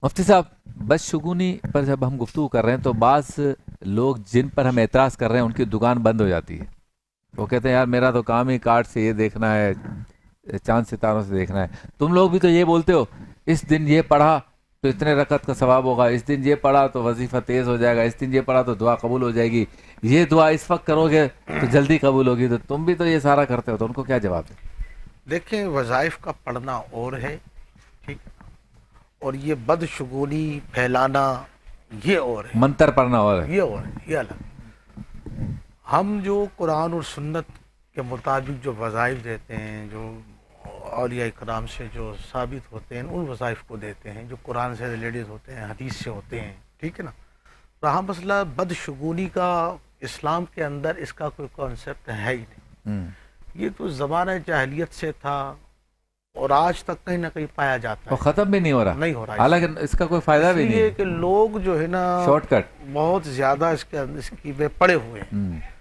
मुफ्ती साहब, बदशगुनी पर जब हम गुफ्तगू कर रहे हैं तो बाज़ लोग जिन पर हम एतराज़ कर रहे हैं उनकी दुकान बंद हो जाती है। वो कहते हैं यार मेरा तो काम ही कार्ड से ये देखना है, चांद सितारों से देखना है। तुम लोग भी तो ये बोलते हो, इस दिन ये पढ़ा तो इतने रकत का सवाब होगा, इस दिन ये पढ़ा तो वजीफ़ा तेज़ हो जाएगा, इस दिन ये पढ़ा तो दुआ कबूल हो जाएगी, ये दुआ इस वक्त करोगे तो जल्दी कबूल होगी। तो तुम भी तो ये सारा करते हो, तो उनको क्या जवाब दें? देखें, वज़ाइफ का पढ़ना और है, ठीक, और ये बदशगुनी फैलाना ये और है, मंतर पढ़ना और है। ये और है, ये अलग। हम जो कुरान और सुन्नत के मुताबिक जो वज़ाइफ देते हैं, जो औलिया इकराम से जो साबित होते हैं, उन वज़ाइफ को देते हैं जो कुरान से रिलेटेड होते हैं, हदीस से होते हैं, ठीक है ना। रहा मसला बदशगुनी का, इस्लाम के अंदर इसका कोई कॉन्सेप्ट है ही नहीं। ये तो ज़माना जाहिलियत से था और आज तक कहीं ना कहीं पाया जाता और है, ख़त्म भी नहीं हो रहा, नहीं हो रहा है। हालांकि इसका कोई फ़ायदा भी नहीं इसलिए है। कि लोग जो है ना शॉर्टकट। बहुत ज़्यादा इसकी में पड़े हुए हैं,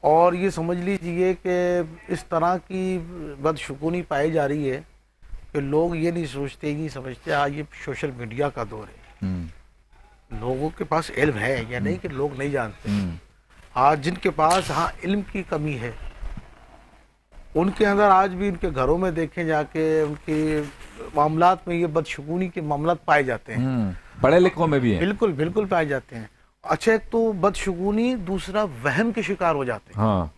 और ये समझ लीजिए कि इस तरह की बदशगुनी पाई जा रही है कि लोग ये नहीं सोचते, ही नहीं समझते। आज ये सोशल मीडिया का दौर है, लोगों के पास इल्म है, या नहीं कि लोग नहीं जानते। आज जिनके पास हाँ इल्म की कमी है, उनके अंदर आज भी उनके घरों में देखें जाके उनके मामलात में ये बदशगुनी के मामलात पाए जाते हैं। पढ़े लिखों में भी है। बिल्कुल बिल्कुल पाए जाते हैं। अच्छा, एक तो बदशगुनी, दूसरा वहम के शिकार हो जाते हैं। हाँ।